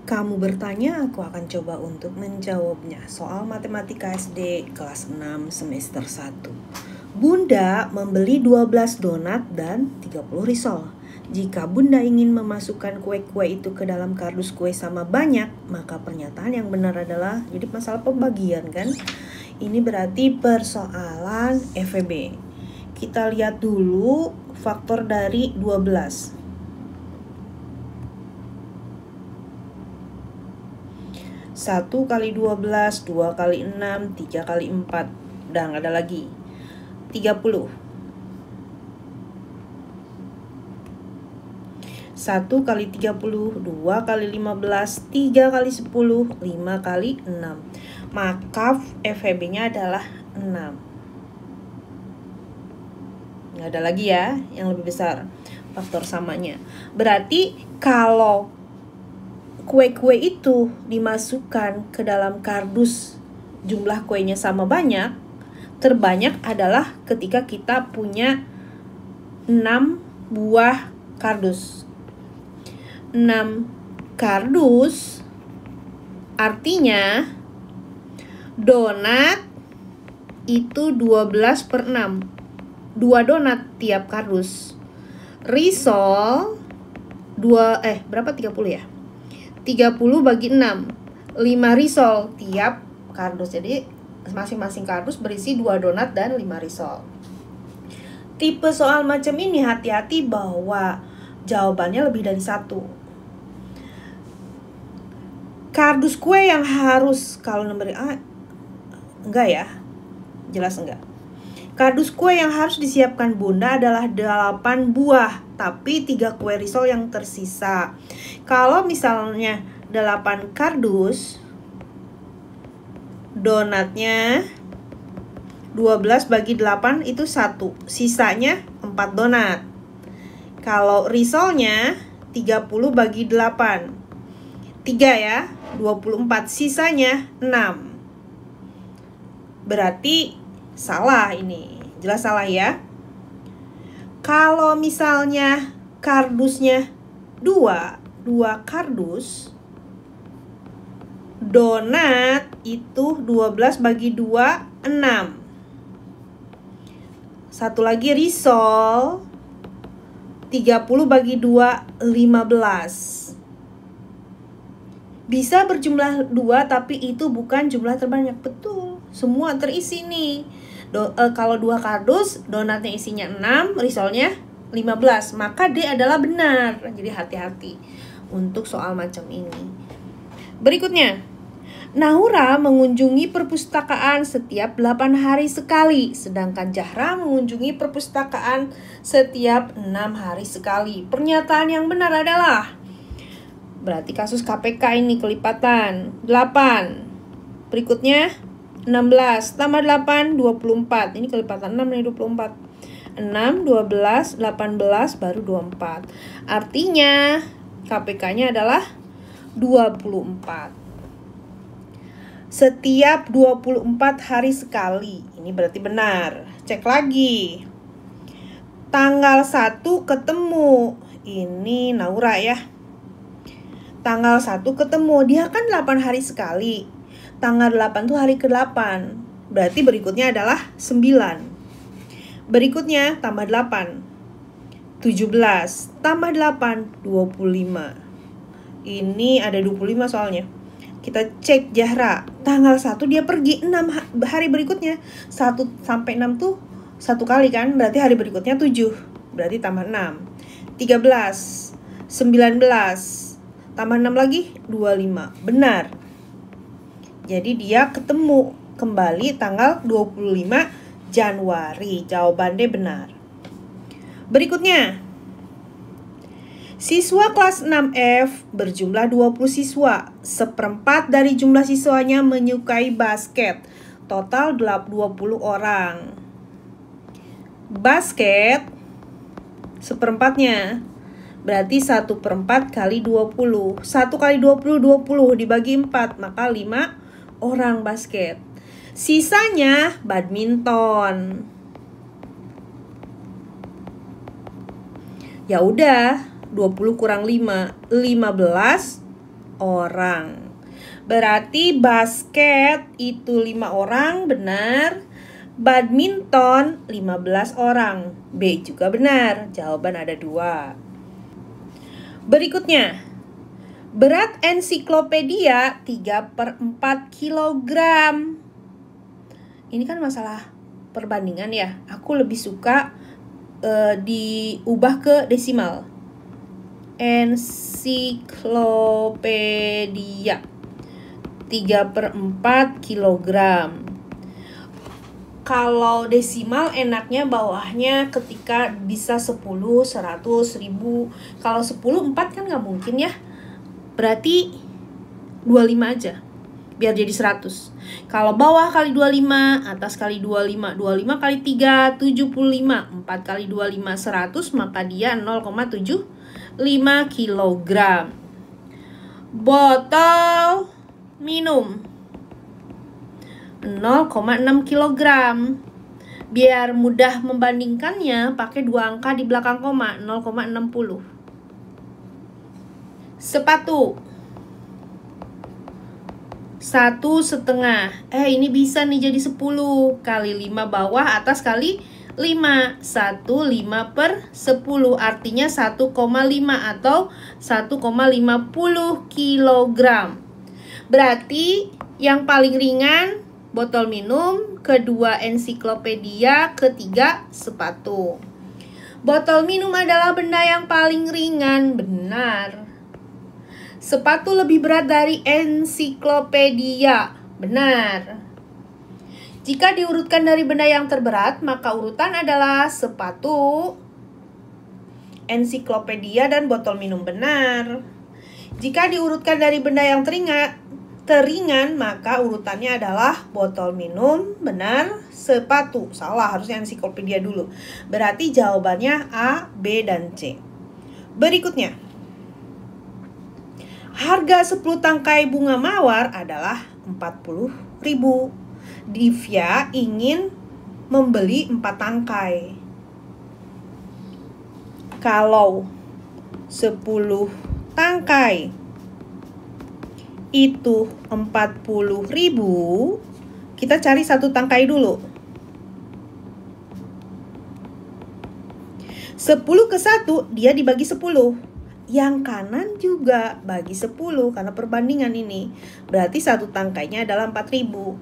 kamu bertanya, aku akan coba untuk menjawabnya. Soal matematika SD kelas 6 semester 1. Bunda membeli 12 donat dan 30 risol. Jika Bunda ingin memasukkan kue-kue itu ke dalam kardus kue sama banyak, maka pernyataan yang benar adalah, jadi masalah pembagian kan? Ini berarti persoalan FEB. Kita lihat dulu faktor dari 12. 1 kali 12, 2 kali 6, 3 kali 4. Dan ada lagi 30. 1 kali 30, 2 kali 15, 3 kali 10, 5 kali 6. Maka FEB-nya adalah 6. Nggak ada lagi ya yang lebih besar faktor samanya. Berarti kalau kue-kue itu dimasukkan ke dalam kardus, jumlah kuenya sama banyak, terbanyak adalah ketika kita punya 6 buah kardus. 6 kardus artinya donat itu 12 per 6. 2 donat tiap kardus. Risol berapa 30 ya? 30 bagi 6, 5 risol tiap kardus. Jadi masing-masing kardus berisi 2 donat dan 5 risol. Tipe soal macam ini hati-hati bahwa jawabannya lebih dari 1. Kardus kue yang harus, kalau nomor A enggak ya, jelas enggak. Kardus kue yang harus disiapkan Bunda adalah 8 buah, tapi 3 kue risol yang tersisa. Kalau misalnya 8 kardus, donatnya 12 bagi 8 itu 1, sisanya 4 donat. Kalau risolnya 30 bagi 8, 3 ya, 24, sisanya 6. Berarti salah ini, jelas salah ya. Kalau misalnya kardusnya 2 kardus, donat itu 12 bagi 2, 6. Satu lagi risol, 30 bagi 2, 15. Bisa berjumlah 2, tapi itu bukan jumlah terbanyak. Betul, semua terisi nih. Kalau 2 kardus, donatnya isinya 6, risolnya 15, maka D adalah benar. Jadi hati-hati untuk soal macam ini. Berikutnya, Nahura mengunjungi perpustakaan setiap 8 hari sekali, sedangkan Jahra mengunjungi perpustakaan setiap 6 hari sekali. Pernyataan yang benar adalah, berarti kasus KPK ini kelipatan 8. Berikutnya 16 tambah 8, 24. Ini kelipatan 6 nih, 24. 6, 12, 18, baru 24. Artinya KPK-nya adalah 24. Setiap 24 hari sekali. Ini berarti benar. Cek lagi. Tanggal 1 ketemu. Ini Naura ya. Tanggal 1 ketemu. Dia kan 8 hari sekali. Tanggal 8 tuh hari ke-8. Berarti berikutnya adalah 9. Berikutnya tambah 8, 17. Tambah 8, 25. Ini ada 25 soalnya. Kita cek Jahra. Tanggal 1 dia pergi, 6 hari berikutnya. 1 sampai 6 tuh 1 kali kan. Berarti hari berikutnya 7. Berarti tambah 6. 13, 19. Tambah 6 lagi, 25. Benar. Jadi dia ketemu kembali tanggal 25 Januari. Jawaban D benar. Berikutnya, siswa kelas 6F berjumlah 20 siswa. 1/4 dari jumlah siswanya menyukai basket. Total 20 orang. Basket 1/4-nya. Berarti 1/4 kali 20. 1 kali 20, 20 dibagi 4, maka 5 orang basket. Sisanya badminton. Ya udah, 20 kurang 5, 15 orang. Berarti basket itu 5 orang, benar. Badminton 15 orang. B juga benar. Jawaban ada 2. Berikutnya, berat ensiklopedia 3/4 kilogram. Ini kan masalah perbandingan ya. Aku lebih suka diubah ke desimal. Ensiklopedia 3/4 kilogram. Kalau desimal enaknya bawahnya ketika bisa 10, 100, 1000. Kalau 10, 4 kan nggak mungkin ya. Berarti 25 aja. Biar jadi 100. Kalau bawah kali 25, atas kali 25. 25 kali 3, 75. 4 kali 25, 100. Maka dia 0,75 kilogram. Botol minum 0,6 kilogram. Biar mudah membandingkannya, pakai 2 angka di belakang koma, 0,60. Sepatu 1,5. Ini bisa nih jadi 10 kali 5 bawah, atas kali 5. 1/5/10 artinya 1,5 atau 1,50 kilogram. Berarti yang paling ringan botol minum, kedua ensiklopedia, ketiga sepatu. Botol minum adalah benda yang paling ringan, benar. Sepatu lebih berat dari ensiklopedia, benar. Jika diurutkan dari benda yang terberat, maka urutan adalah sepatu, ensiklopedia, dan botol minum, benar. Jika diurutkan dari benda yang teringan, maka urutannya adalah botol minum, benar, sepatu, salah, harusnya ensiklopedia dulu. Berarti jawabannya A, B, dan C. Berikutnya, harga 10 tangkai bunga mawar adalah 40.000. Divya ingin membeli 4 tangkai. Kalau 10 tangkai itu 40.000, kita cari 1 tangkai dulu. 10 ke 1, dia dibagi 10. Yang kanan juga bagi 10, karena perbandingan ini. Berarti 1 tangkainya adalah 4.000.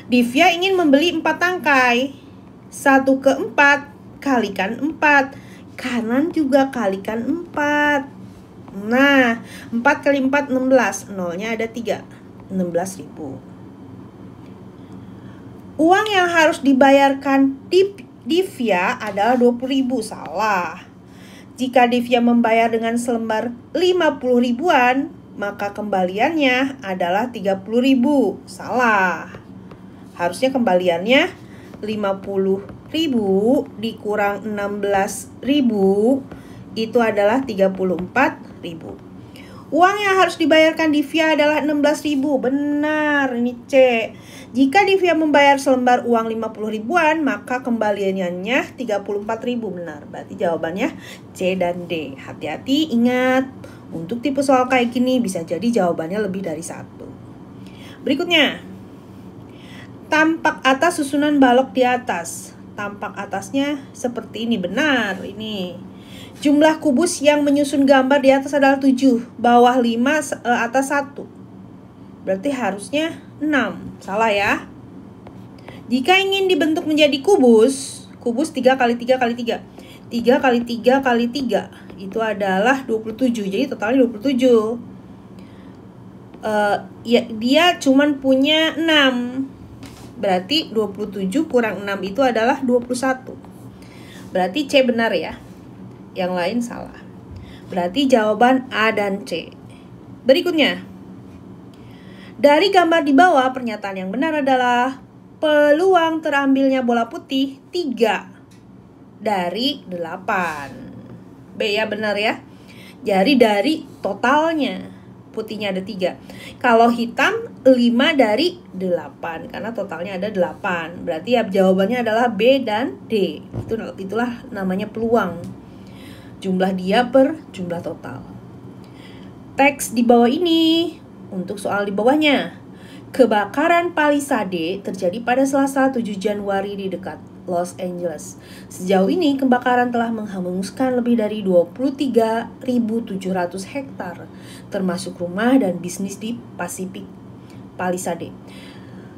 Divya ingin membeli 4 tangkai. 1 ke 4, kalikan 4. Kanan juga kalikan 4. Nah, 4 kali 4, 16. Nolnya ada 3. 16.000. Uang yang harus dibayarkan Divya adalah 20.000. Salah. Jika Divya membayar dengan selembar 50 ribuan, maka kembaliannya adalah 30.000. Salah. Harusnya kembaliannya 50.000 dikurang 16.000 itu adalah 34.000. Uang yang harus dibayarkan Divya adalah 16.000. Benar, ini C. Jika Divya membayar selembar uang 50 ribuan, maka kembaliannya 34.000. Benar, berarti jawabannya C dan D. Hati-hati, ingat, untuk tipe soal kayak gini bisa jadi jawabannya lebih dari 1. Berikutnya, tampak atas susunan balok di atas. Tampak atasnya seperti ini, benar, ini. Jumlah kubus yang menyusun gambar di atas adalah 7, bawah 5, atas 1. Berarti harusnya 6. Salah ya. Jika ingin dibentuk menjadi kubus 3 kali 3 kali 3. 3 kali 3 kali 3 itu adalah 27. Jadi totalnya 27. Dia cuman punya 6. Berarti 27 kurang 6 itu adalah 21. Berarti C benar ya. Yang lain salah. Berarti jawaban A dan C. Berikutnya, dari gambar di bawah, pernyataan yang benar adalah peluang terambilnya bola putih 3 dari 8. B ya, benar ya. Jadi dari totalnya, putihnya ada 3. Kalau hitam 5 dari 8, karena totalnya ada 8. Berarti ya jawabannya adalah B dan D. Itulah namanya peluang. Jumlah dia per jumlah total. Teks di bawah ini untuk soal di bawahnya. Kebakaran Palisade terjadi pada Selasa 7 Januari di dekat Los Angeles. Sejauh ini kebakaran telah menghanguskan lebih dari 23.700 hektar, termasuk rumah dan bisnis di Pacific Palisade.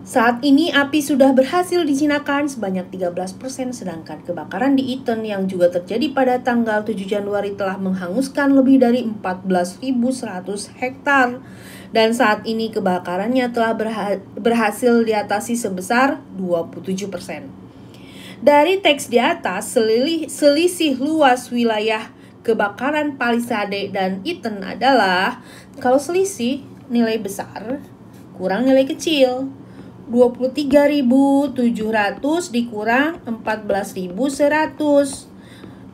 Saat ini api sudah berhasil dijinakan sebanyak 13%, sedangkan kebakaran di Eaton yang juga terjadi pada tanggal 7 Januari telah menghanguskan lebih dari 14.100 hektar. Dan saat ini kebakarannya telah berhasil diatasi sebesar 27%. Dari teks di atas, selisih luas wilayah kebakaran Palisade dan Eaton adalah, kalau selisih nilai besar kurang nilai kecil, 23.700 dikurang 14.100,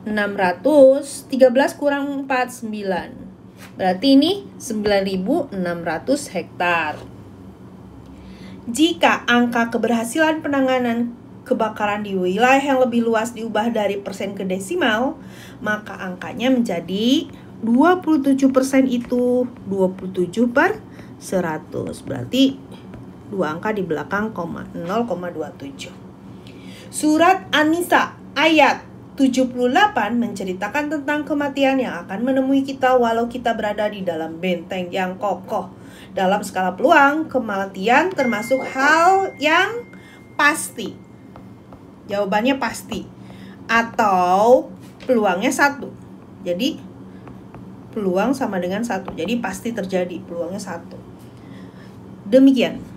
613 kurang 49, berarti ini 9.600 hektar. Jika angka keberhasilan penanganan kebakaran di wilayah yang lebih luas diubah dari persen ke desimal, maka angkanya menjadi 27% itu 27/100, berarti dua angka di belakang 0,27. Surat An-Nisa ayat 78 menceritakan tentang kematian yang akan menemui kita walau kita berada di dalam benteng yang kokoh. Dalam skala peluang, kematian termasuk hal yang pasti. Jawabannya pasti. Atau peluangnya 1. Jadi peluang sama dengan 1. Jadi pasti terjadi, peluangnya 1. Demikian.